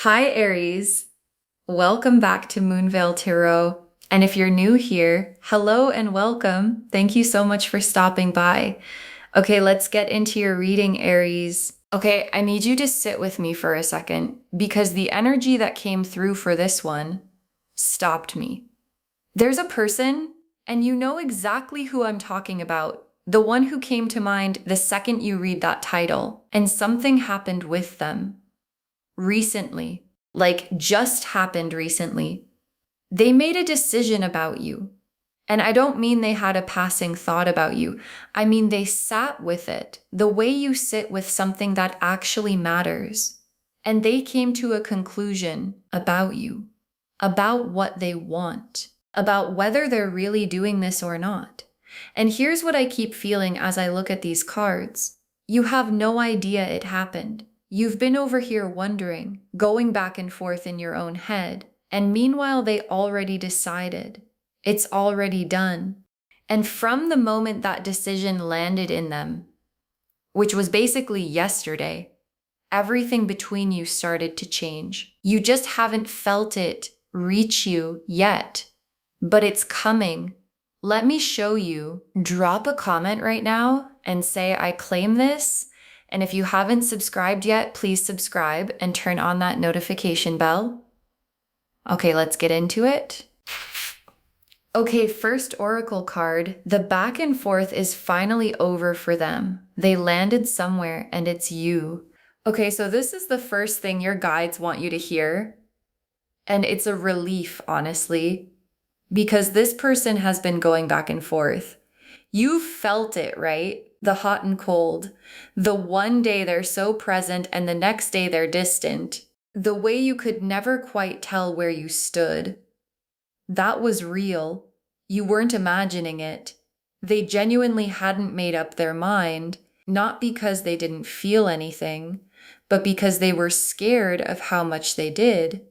Hi, Aries. Welcome back to Moonveil Tarot. And if you're new here, hello and welcome. Thank you so much for stopping by. Okay, let's get into your reading, Aries. Okay, I need you to sit with me for a second because the energy that came through for this one stopped me. There's a person, and you know exactly who I'm talking about. The one who came to mind the second you read that title, and something happened with them. Recently, like just happened recently, they made a decision about you. And I don't mean they had a passing thought about you. I mean they sat with it, the way you sit with something that actually matters. And they came to a conclusion about you, about what they want, about whether they're really doing this or not. And here's what I keep feeling as I look at these cards. You have no idea it happened. You've been over here wondering, going back and forth in your own head, and meanwhile they already decided. It's already done. And from the moment that decision landed in them, which was basically yesterday, everything between you started to change. You just haven't felt it reach you yet, but it's coming. Let me show you. Drop a comment right now and say, I claim this. And if you haven't subscribed yet, please subscribe and turn on that notification bell. Okay, let's get into it. Okay, first oracle card. The back and forth is finally over for them. They landed somewhere and it's you. Okay, so this is the first thing your guides want you to hear. And it's a relief, honestly, because this person has been going back and forth. You felt it, right? The hot and cold. The one day they're so present and the next day they're distant. The way you could never quite tell where you stood. That was real. You weren't imagining it. They genuinely hadn't made up their mind, not because they didn't feel anything, but because they were scared of how much they did.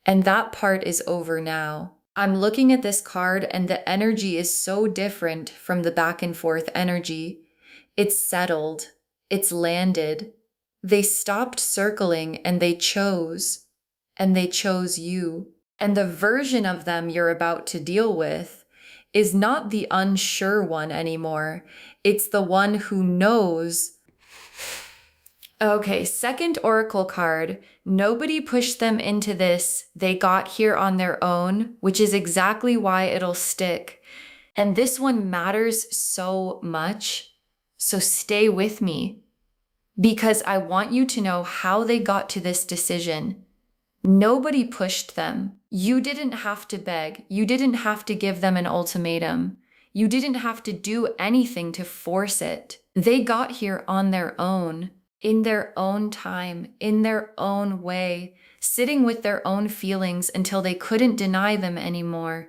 And that part is over now. I'm looking at this card and the energy is so different from the back and forth energy. It's settled. It's landed. They stopped circling and they chose. And they chose you. And the version of them you're about to deal with is not the unsure one anymore. It's the one who knows. Okay, second oracle card. Nobody pushed them into this. They got here on their own, which is exactly why it'll stick. And this one matters so much. So stay with me because I want you to know how they got to this decision. Nobody pushed them. You didn't have to beg. You didn't have to give them an ultimatum. You didn't have to do anything to force it. They got here on their own, in their own time, in their own way, sitting with their own feelings until they couldn't deny them anymore.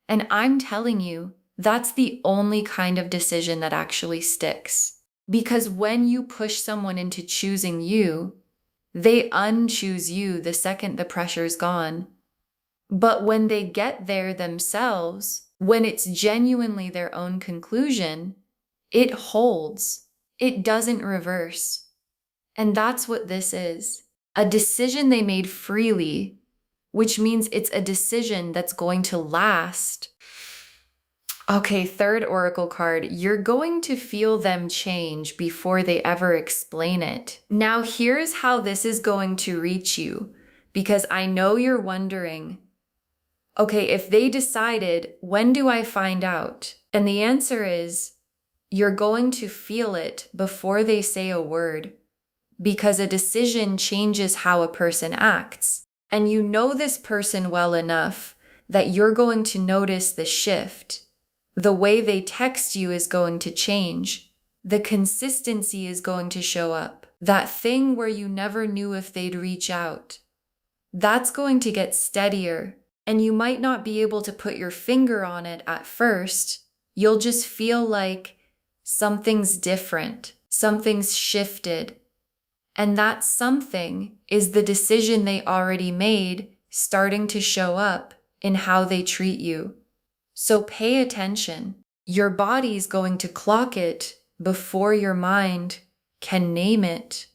And I'm telling you, that's the only kind of decision that actually sticks. Because when you push someone into choosing you, they unchoose you the second the pressure's gone. But when they get there themselves, when it's genuinely their own conclusion, it holds. It doesn't reverse. And that's what this is. A decision they made freely, which means it's a decision that's going to last. Okay, third oracle card. You're going to feel them change before they ever explain it. Now, here's how this is going to reach you, because I know you're wondering, okay, if they decided, when do I find out? And the answer is, you're going to feel it before they say a word, because a decision changes how a person acts. And you know this person well enough that you're going to notice the shift. The way they text you is going to change. The consistency is going to show up. That thing where you never knew if they'd reach out. That's going to get steadier, and you might not be able to put your finger on it at first. You'll just feel like something's different, something's shifted. And that something is the decision they already made starting to show up in how they treat you. So pay attention. Your body's going to clock it before your mind can name it.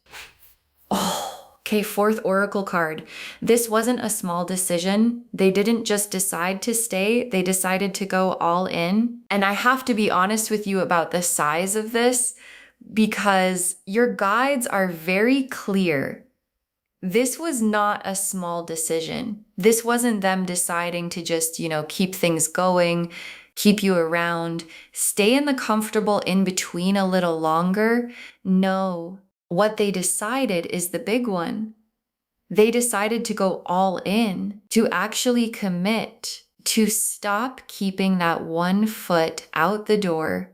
Oh, Okay, fourth oracle card. This wasn't a small decision. They didn't just decide to stay, they decided to go all in. And I have to be honest with you about the size of this because your guides are very clear. This was not a small decision. This wasn't them deciding to just, keep things going, keep you around, stay in the comfortable in between a little longer. No. What they decided is the big one. They decided to go all in, to actually commit, to stop keeping that one foot out the door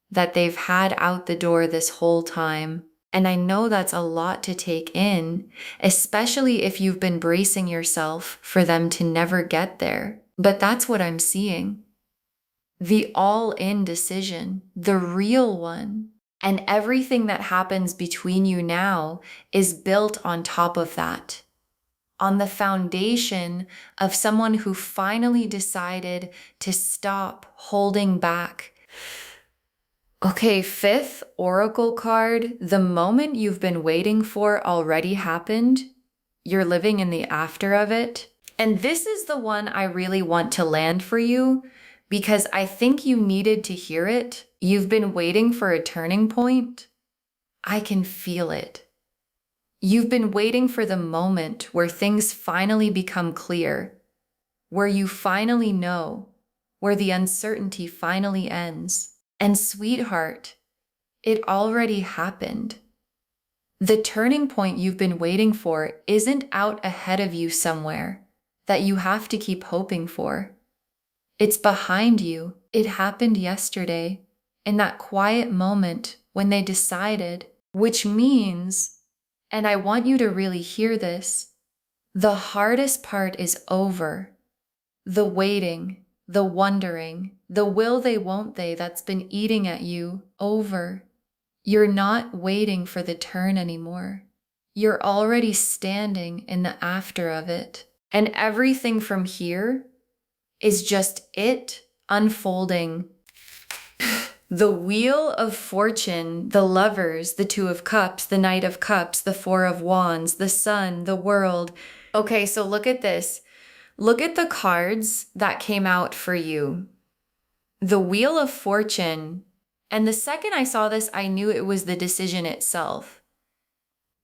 that they've had out the door this whole time. And I know that's a lot to take in, especially if you've been bracing yourself for them to never get there. But that's what I'm seeing. The all-in decision, the real one. And everything that happens between you now is built on top of that, on the foundation of someone who finally decided to stop holding back. Okay, fifth oracle card, the moment you've been waiting for already happened. You're living in the after of it. And this is the one I really want to land for you because I think you needed to hear it. You've been waiting for a turning point. I can feel it. You've been waiting for the moment where things finally become clear, where you finally know, where the uncertainty finally ends. And sweetheart, it already happened. The turning point you've been waiting for isn't out ahead of you somewhere that you have to keep hoping for. It's behind you. It happened yesterday, in that quiet moment when they decided, which means, and I want you to really hear this, the hardest part is over. The waiting, the wondering, the will they, won't they that's been eating at you, over. You're not waiting for the turn anymore. You're already standing in the after of it. And everything from here is just it unfolding. The Wheel of Fortune, the Lovers, the Two of Cups, the Knight of Cups, the Four of Wands, the Sun, the World. Okay, so look at this. Look at the cards that came out for you. The Wheel of Fortune. And the second I saw this, I knew it was the decision itself.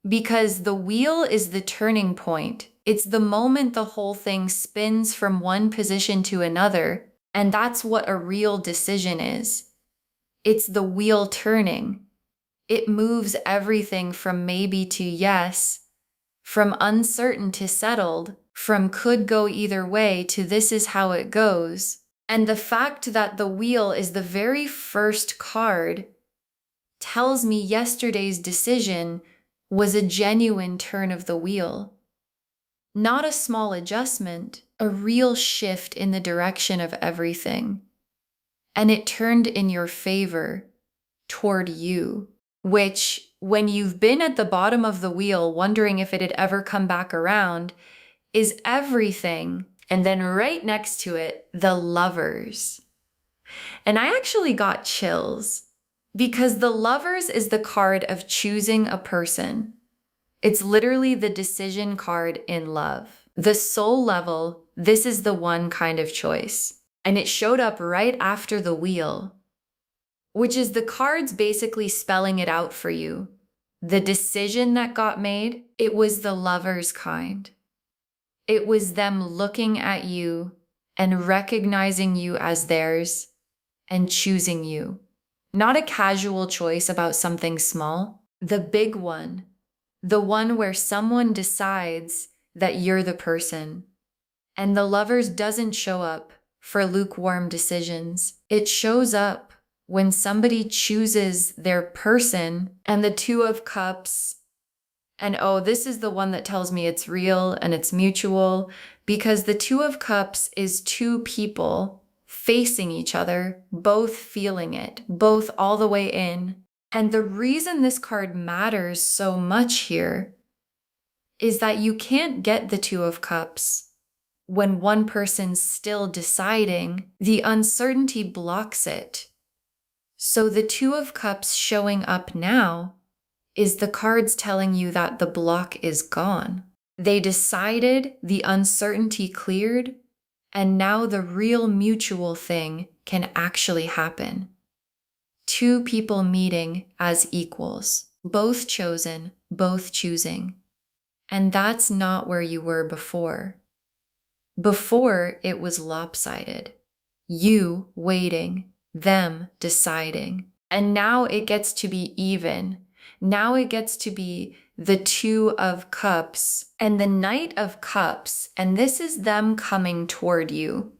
Because the wheel is the turning point. It's the moment the whole thing spins from one position to another. And that's what a real decision is. It's the wheel turning. It moves everything from maybe to yes, from uncertain to settled, from could go either way to this is how it goes. And the fact that the wheel is the very first card tells me yesterday's decision was a genuine turn of the wheel. Not a small adjustment, a real shift in the direction of everything. And it turned in your favor toward you, which when you've been at the bottom of the wheel wondering if it'd ever come back around, is everything. And then right next to it, the Lovers. And I actually got chills because the Lovers is the card of choosing a person. It's literally the decision card in love. The soul level, this is the one kind of choice. And it showed up right after the wheel, which is the cards basically spelling it out for you. The decision that got made, it was the Lovers kind. It was them looking at you and recognizing you as theirs and choosing you. Not a casual choice about something small, the big one. The one where someone decides that you're the person. And the Lovers doesn't show up for lukewarm decisions. It shows up when somebody chooses their person. And the Two of Cups, and oh, this is the one that tells me it's real and it's mutual, because the Two of Cups is two people facing each other, both feeling it, both all the way in. And the reason this card matters so much here is that you can't get the Two of Cups when one person's still deciding. The uncertainty blocks it. So the Two of Cups showing up now is the cards telling you that the block is gone. They decided, the uncertainty cleared, and now the real mutual thing can actually happen. Two people meeting as equals, both chosen, both choosing. And that's not where you were before. Before, it was lopsided. You waiting, them deciding. And now it gets to be even. Now it gets to be the Two of Cups and the Knight of Cups, and this is them coming toward you.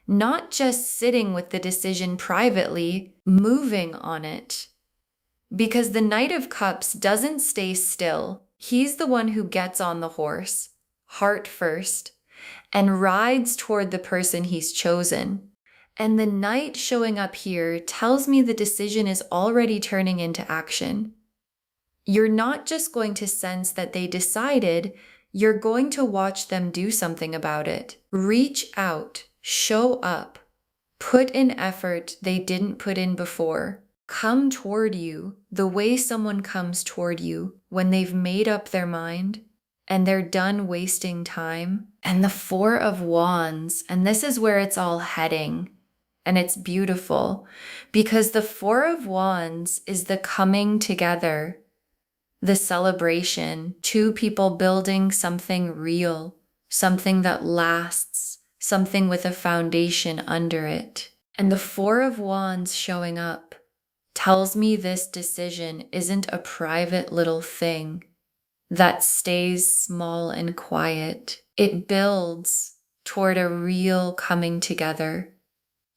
Not just sitting with the decision privately, moving on it. Because the Knight of Cups doesn't stay still. He's the one who gets on the horse, heart first, and rides toward the person he's chosen. And the Knight showing up here tells me the decision is already turning into action. You're not just going to sense that they decided, you're going to watch them do something about it. Reach out, show up, put in effort they didn't put in before. Come toward you the way someone comes toward you when they've made up their mind and they're done wasting time. And the Four of Wands, and this is where it's all heading. And it's beautiful because the Four of Wands is the coming together, the celebration, two people building something real, something that lasts, something with a foundation under it. And the Four of Wands showing up tells me this decision isn't a private little thing that stays small and quiet. It builds toward a real coming together,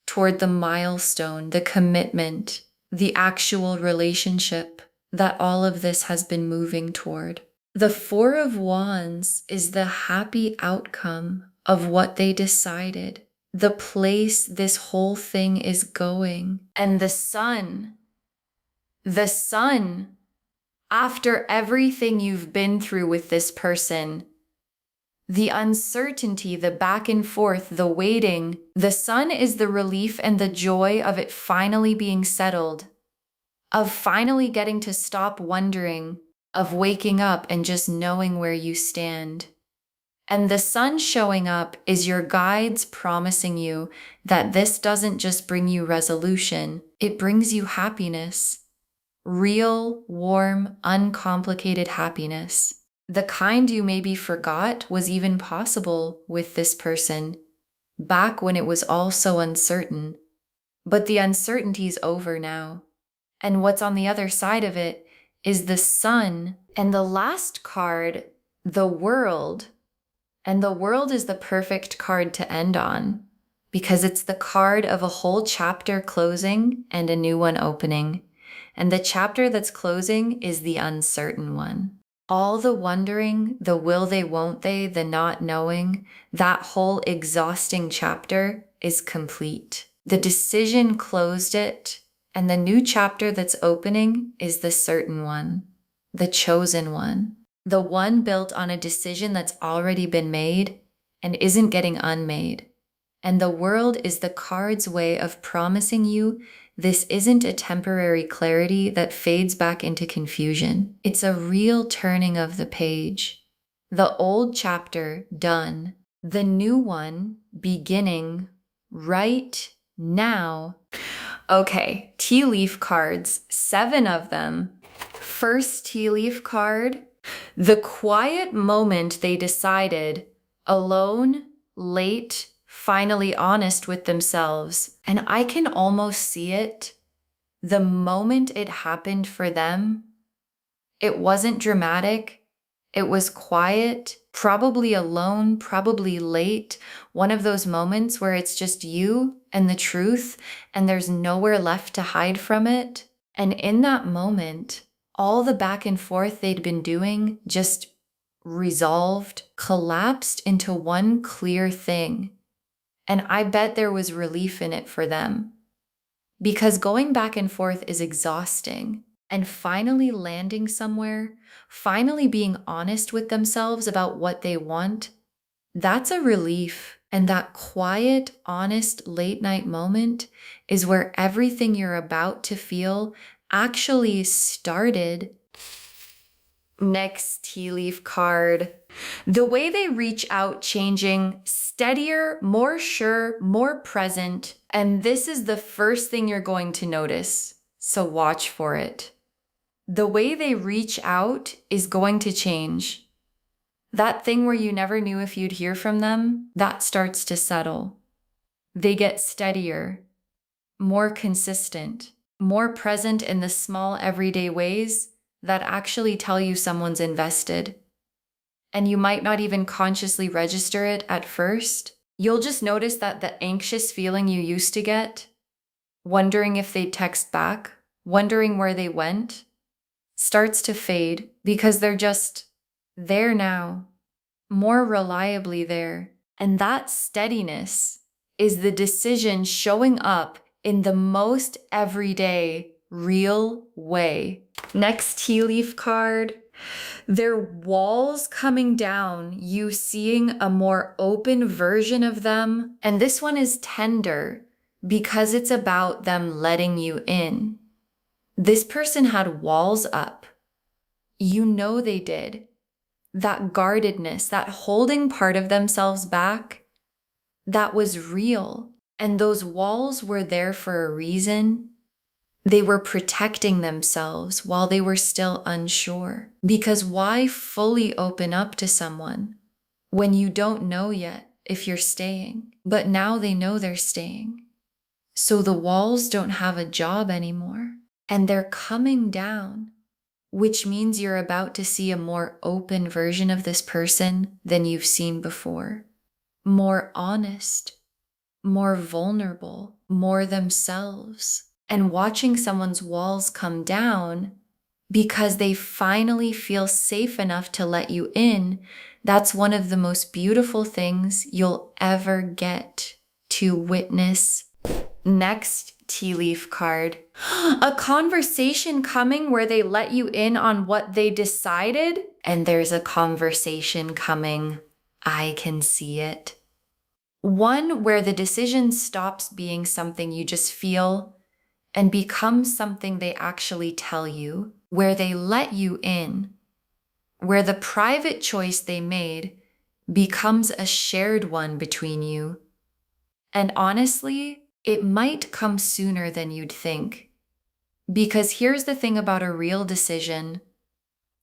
toward the milestone, the commitment, the actual relationship that all of this has been moving toward. The Four of Wands is the happy outcome of what they decided, the place this whole thing is going. And the sun, after everything you've been through with this person, the uncertainty, the back and forth, the waiting, the sun is the relief and the joy of it finally being settled, of finally getting to stop wondering, of waking up and just knowing where you stand. And the sun showing up is your guides promising you that this doesn't just bring you resolution, it brings you happiness. Real, warm, uncomplicated happiness. The kind you maybe forgot was even possible with this person, back when it was all so uncertain. But the uncertainty's over now. And what's on the other side of it is the sun. And the last card, the World. And the World is the perfect card to end on, because it's the card of a whole chapter closing and a new one opening. And the chapter that's closing is the uncertain one. All the wondering, the will they, won't they, the not knowing, that whole exhausting chapter is complete. The decision closed it, and the new chapter that's opening is the certain one, the chosen one, the one built on a decision that's already been made and isn't getting unmade. And the World is the card's way of promising you this isn't a temporary clarity that fades back into confusion. It's a real turning of the page. The old chapter done, the new one beginning right now. Okay, tea leaf cards, 7 of them. First tea leaf card, the quiet moment they decided, alone, late, finally honest with themselves. And I can almost see it. The moment it happened for them, it wasn't dramatic. It was quiet, probably alone, probably late. One of those moments where it's just you and the truth, and there's nowhere left to hide from it. And in that moment, all the back and forth they'd been doing just resolved, collapsed into one clear thing. And I bet there was relief in it for them. Because going back and forth is exhausting. And finally landing somewhere, finally being honest with themselves about what they want, that's a relief. And that quiet, honest, late night moment is where everything you're about to feel actually started. Next tea leaf card. The way they reach out changing, steadier, more sure, more present. And this is the first thing you're going to notice. So watch for it. The way they reach out is going to change. That thing where you never knew if you'd hear from them, that starts to settle. They get steadier, more consistent, more present in the small everyday ways that actually tell you someone's invested. And you might not even consciously register it at first. You'll just notice that the anxious feeling you used to get, wondering if they'd text back, wondering where they went, starts to fade because they're just there now, more reliably there. And that steadiness is the decision showing up in the most everyday, real way. Next tea leaf card. Their walls coming down, you seeing a more open version of them. And this one is tender because it's about them letting you in. This person had walls up. You know they did. That guardedness, that holding part of themselves back, that was real. And those walls were there for a reason. They were protecting themselves while they were still unsure. Because why fully open up to someone when you don't know yet if you're staying? But now they know they're staying. So the walls don't have a job anymore. And they're coming down, which means you're about to see a more open version of this person than you've seen before. More honest, more vulnerable, more themselves. And watching someone's walls come down because they finally feel safe enough to let you in, that's one of the most beautiful things you'll ever get to witness. Next tea leaf card. A conversation coming where they let you in on what they decided, and there's a conversation coming. I can see it. One where the decision stops being something you just feel and becomes something they actually tell you, where they let you in, where the private choice they made becomes a shared one between you. And honestly, it might come sooner than you'd think. Because here's the thing about a real decision.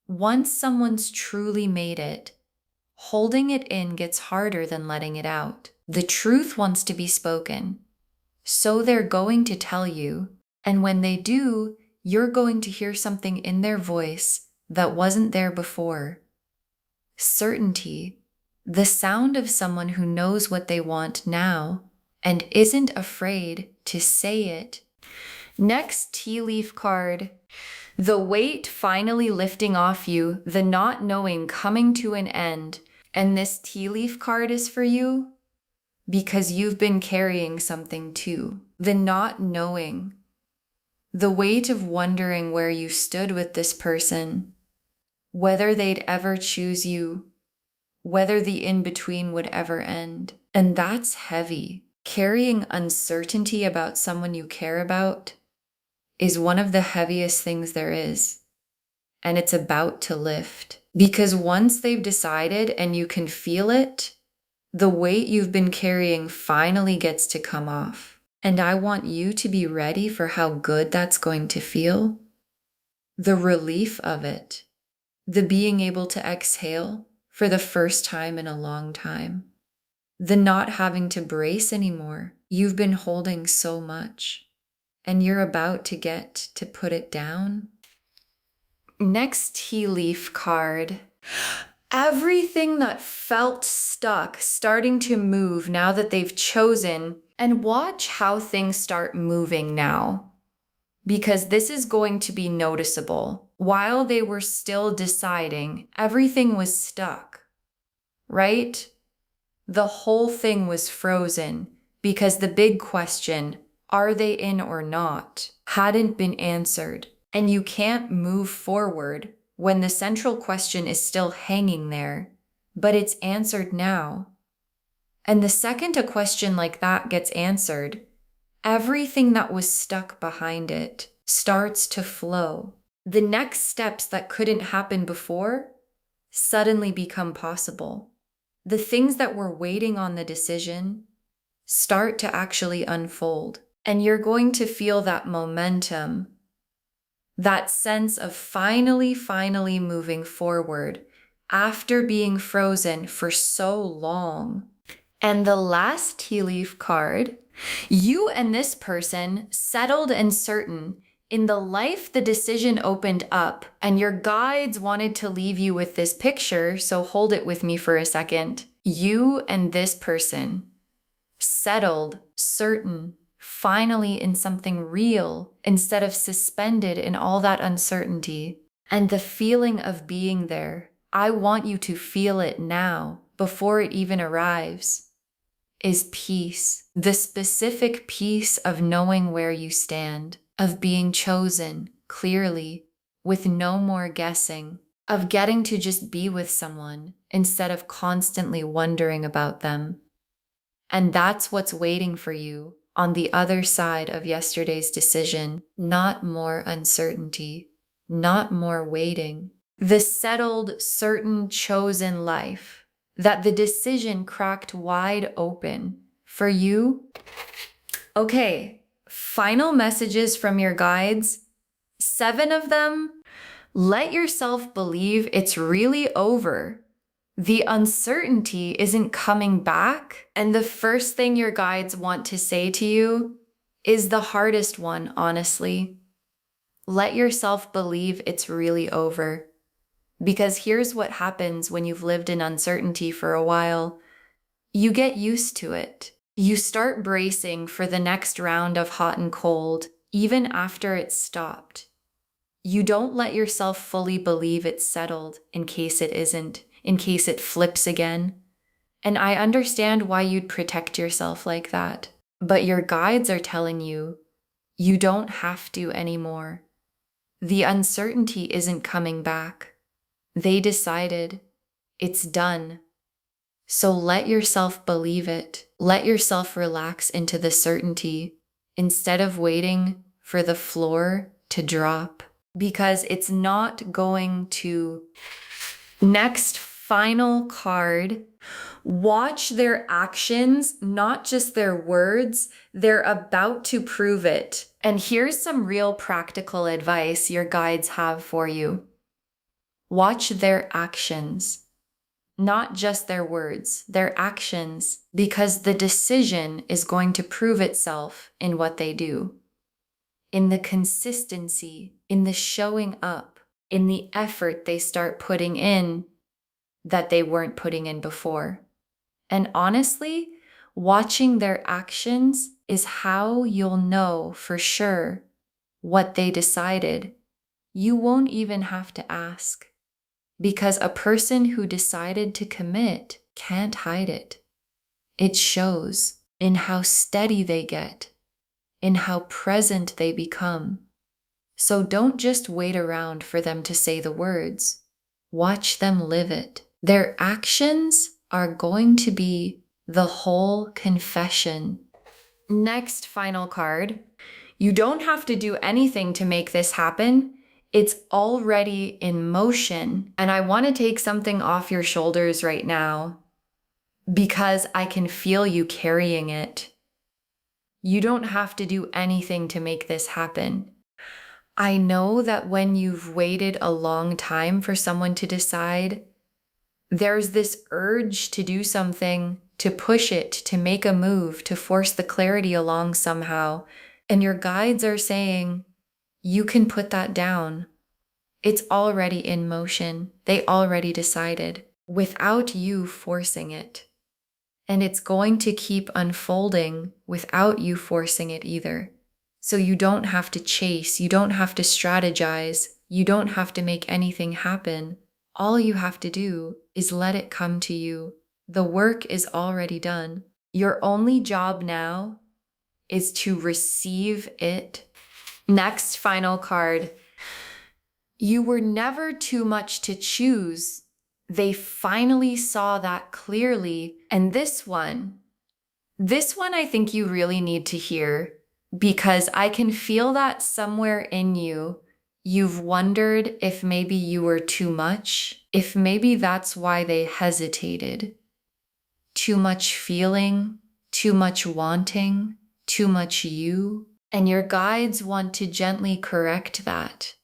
Once someone's truly made it, holding it in gets harder than letting it out. The truth wants to be spoken. So they're going to tell you. And when they do, you're going to hear something in their voice that wasn't there before. Certainty, the sound of someone who knows what they want now and isn't afraid to say it. Next tea leaf card. The weight finally lifting off you, the not knowing coming to an end. And this tea leaf card is for you because you've been carrying something too. The not knowing. The weight of wondering where you stood with this person, whether they'd ever choose you, whether the in-between would ever end. And that's heavy. Carrying uncertainty about someone you care about is one of the heaviest things there is. And it's about to lift. Because once they've decided and you can feel it, the weight you've been carrying finally gets to come off. And I want you to be ready for how good that's going to feel. The relief of it. The being able to exhale for the first time in a long time. The not having to brace anymore. You've been holding so much. And you're about to get to put it down. Next tea leaf card. Everything that felt stuck starting to move now that they've chosen. And watch how things start moving now, because this is going to be noticeable. While they were still deciding, everything was stuck, right? The whole thing was frozen because the big question, are they in or not, hadn't been answered. And you can't move forward when the central question is still hanging there, but it's answered now. And the second a question like that gets answered, everything that was stuck behind it starts to flow. The next steps that couldn't happen before suddenly become possible. The things that were waiting on the decision start to actually unfold. And you're going to feel that momentum, that sense of finally moving forward after being frozen for so long. And the last tea leaf card, you and this person settled and certain in the life the decision opened up, and your guides wanted to leave you with this picture, so hold it with me for a second. You and this person settled, certain, finally in something real instead of suspended in all that uncertainty. And the feeling of being there, I want you to feel it now before it even arrives, is peace. The specific peace of knowing where you stand, of being chosen clearly with no more guessing, of getting to just be with someone instead of constantly wondering about them. And that's what's waiting for you on the other side of yesterday's decision. Not more uncertainty, not more waiting. The settled, certain, chosen life that the decision cracked wide open for you. Okay, final messages from your guides. 7 of them. Let yourself believe it's really over. The uncertainty isn't coming back. And the first thing your guides want to say to you is the hardest one, honestly. Let yourself believe it's really over. Because here's what happens when you've lived in uncertainty for a while. You get used to it. You start bracing for the next round of hot and cold, even after it's stopped. You don't let yourself fully believe it's settled in case it isn't, in case it flips again. And I understand why you'd protect yourself like that. But your guides are telling you, you don't have to anymore. The uncertainty isn't coming back. They decided it's done. So let yourself believe it. Let yourself relax into the certainty instead of waiting for the floor to drop, because it's not going to. Next, final card. Watch their actions, not just their words. They're about to prove it. And here's some real practical advice your guides have for you. Watch their actions, not just their words, their actions, because the decision is going to prove itself in what they do, in the consistency, in the showing up, in the effort they start putting in that they weren't putting in before. And honestly, watching their actions is how you'll know for sure what they decided. You won't even have to ask, because a person who decided to commit can't hide it. It shows in how steady they get, in how present they become. So don't just wait around for them to say the words. Watch them live it. Their actions are going to be the whole confession. Next, final card. You don't have to do anything to make this happen. It's already in motion. And I want to take something off your shoulders right now because I can feel you carrying it. You don't have to do anything to make this happen. I know that when you've waited a long time for someone to decide, there's this urge to do something, to push it, to make a move, to force the clarity along somehow. And your guides are saying, you can put that down. It's already in motion. They already decided without you forcing it. And it's going to keep unfolding without you forcing it either. So you don't have to chase, you don't have to strategize, you don't have to make anything happen. All you have to do is let it come to you. The work is already done. Your only job now is to receive it. Next, final card. You were never too much to choose. They finally saw that clearly. And this one I think you really need to hear, because I can feel that somewhere in you. You've wondered if maybe you were too much, if maybe that's why they hesitated. Too much feeling, too much wanting, too much you. And your guides want to gently correct that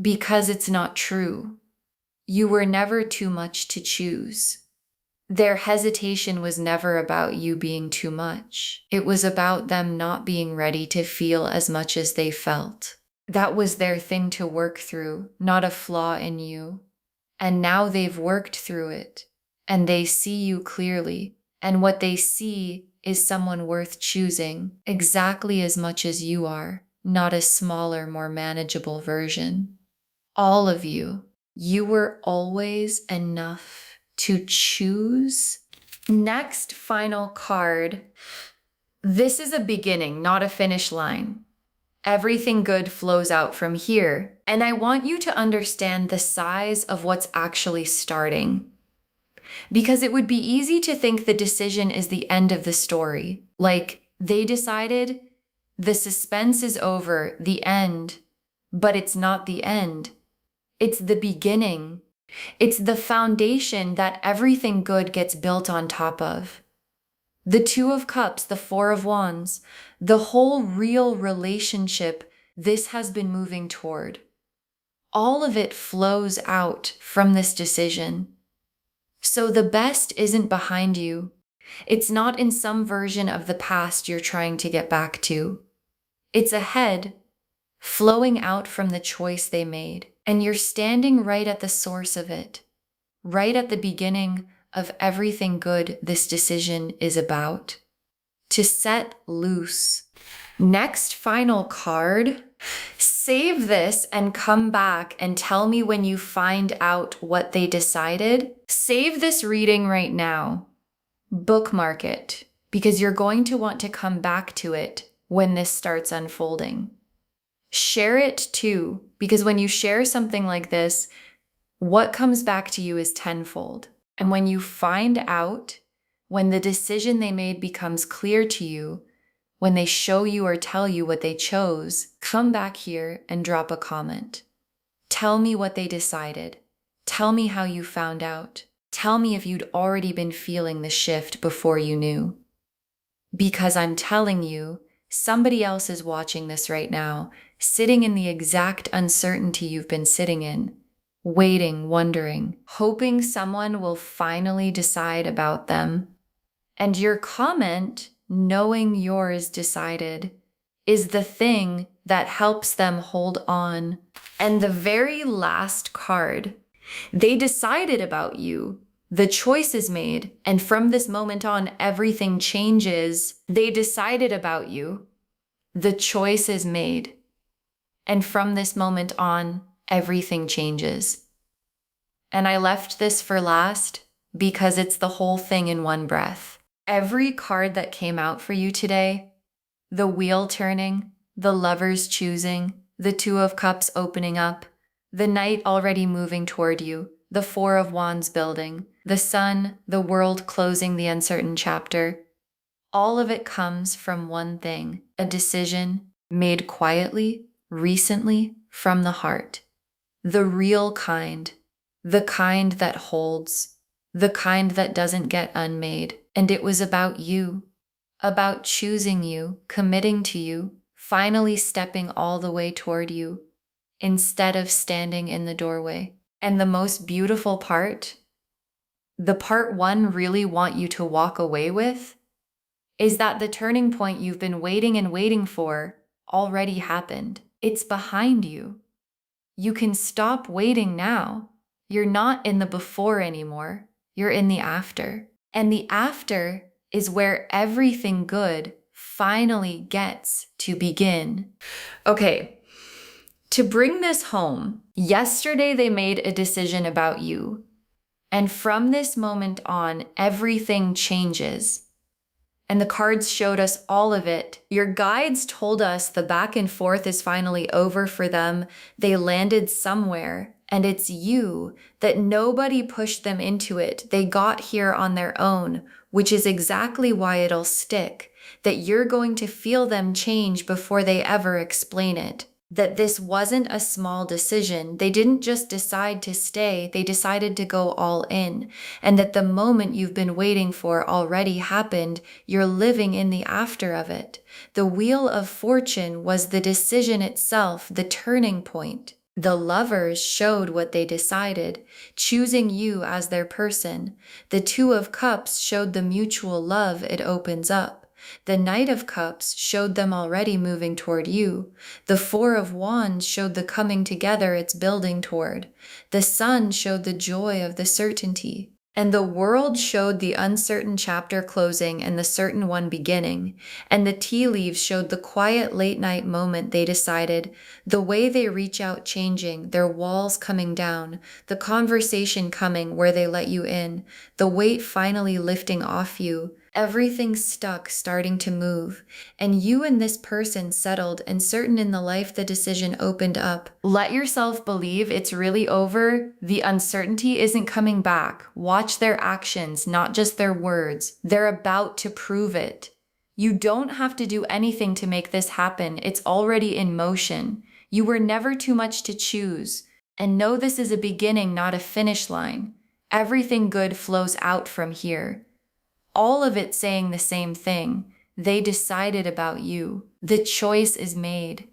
because it's not true. You were never too much to choose. Their hesitation was never about you being too much. It was about them not being ready to feel as much as they felt. That was their thing to work through, not a flaw in you. And now they've worked through it, and they see you clearly. And what they see is someone worth choosing exactly as much as you are, not a smaller, more manageable version. All of you, you were always enough to choose. Next, final card. This is a beginning, not a finish line. Everything good flows out from here. And I want you to understand the size of what's actually starting. Because it would be easy to think the decision is the end of the story. Like they decided, the suspense is over, the end. But it's not the end. It's the beginning. It's the foundation that everything good gets built on top of. The Two of Cups, the Four of Wands, the whole real relationship this has been moving toward. All of it flows out from this decision. So the best isn't behind you. It's not in some version of the past you're trying to get back to. It's ahead, flowing out from the choice they made. And you're standing right at the source of it, right at the beginning of everything good this decision is about. To set loose. Next final card. Save this and come back and tell me when you find out what they decided. Save this reading right now. Bookmark it, because you're going to want to come back to it when this starts unfolding. Share it too, because when you share something like this, what comes back to you is tenfold. And when you find out, when the decision they made becomes clear to you, when they show you or tell you what they chose, come back here and drop a comment. Tell me what they decided. Tell me how you found out. Tell me if you'd already been feeling the shift before you knew. Because I'm telling you, somebody else is watching this right now, sitting in the exact uncertainty you've been sitting in, waiting, wondering, hoping someone will finally decide about them. And your comment, knowing yours decided, is the thing that helps them hold on. And the very last card, they decided about you. The choice is made, and from this moment on, everything changes. They decided about you. The choice is made. And from this moment on, everything changes. And I left this for last because it's the whole thing in one breath. Every card that came out for you today, the wheel turning, the lovers choosing, the Two of Cups opening up, the Knight already moving toward you, the Four of Wands building, the Sun, the world closing the uncertain chapter, all of it comes from one thing, a decision made quietly, recently, from the heart. The real kind, the kind that holds, the kind that doesn't get unmade. And it was about you, about choosing you, committing to you, finally stepping all the way toward you, instead of standing in the doorway. And the most beautiful part, the part one really want you to walk away with, is that the turning point you've been waiting and waiting for already happened. It's behind you. You can stop waiting now. You're not in the before anymore. You're in the after. And the after is where everything good finally gets to begin. Okay, to bring this home, yesterday they made a decision about you. And from this moment on, everything changes. And the cards showed us all of it. Your guides told us the back and forth is finally over for them. They landed somewhere, and it's you, that nobody pushed them into it. They got here on their own, which is exactly why it'll stick, that you're going to feel them change before they ever explain it. that this wasn't a small decision. They didn't just decide to stay, they decided to go all in. And that the moment you've been waiting for already happened. You're living in the after of it. The Wheel of Fortune was the decision itself, the turning point. The Lovers showed what they decided, choosing you as their person. The Two of Cups showed the mutual love it opens up. The Knight of Cups showed them already moving toward you. The Four of Wands showed the coming together it's building toward. The Sun showed the joy of the certainty. And the World showed the uncertain chapter closing and the certain one beginning. And the tea leaves showed the quiet late night moment they decided, the way they reach out changing, their walls coming down, the conversation coming where they let you in, the weight finally lifting off you, everything stuck starting to move, and you and this person settled and certain in the life the decision opened up. Let yourself believe it's really over. The uncertainty isn't coming back. Watch their actions, not just their words. They're about to prove it. You don't have to do anything to make this happen. It's already in motion. You were never too much to choose. And know this is a beginning, not a finish line. Everything good flows out from here. All of it saying the same thing. They decided about you. The choice is made.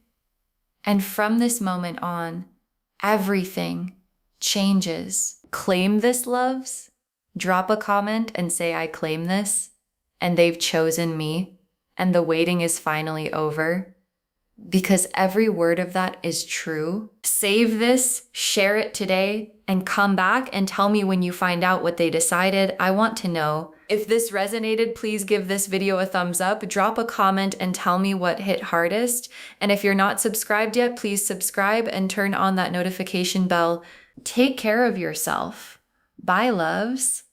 And from this moment on, everything changes. Claim this, loves. Drop a comment and say, I claim this. And they've chosen me. And the waiting is finally over. Because every word of that is true. Save this, share it today, and come back and tell me when you find out what they decided. I want to know. If this resonated, please give this video a thumbs up, drop a comment and tell me what hit hardest. And if you're not subscribed yet, please subscribe and turn on that notification bell. Take care of yourself. Bye, loves.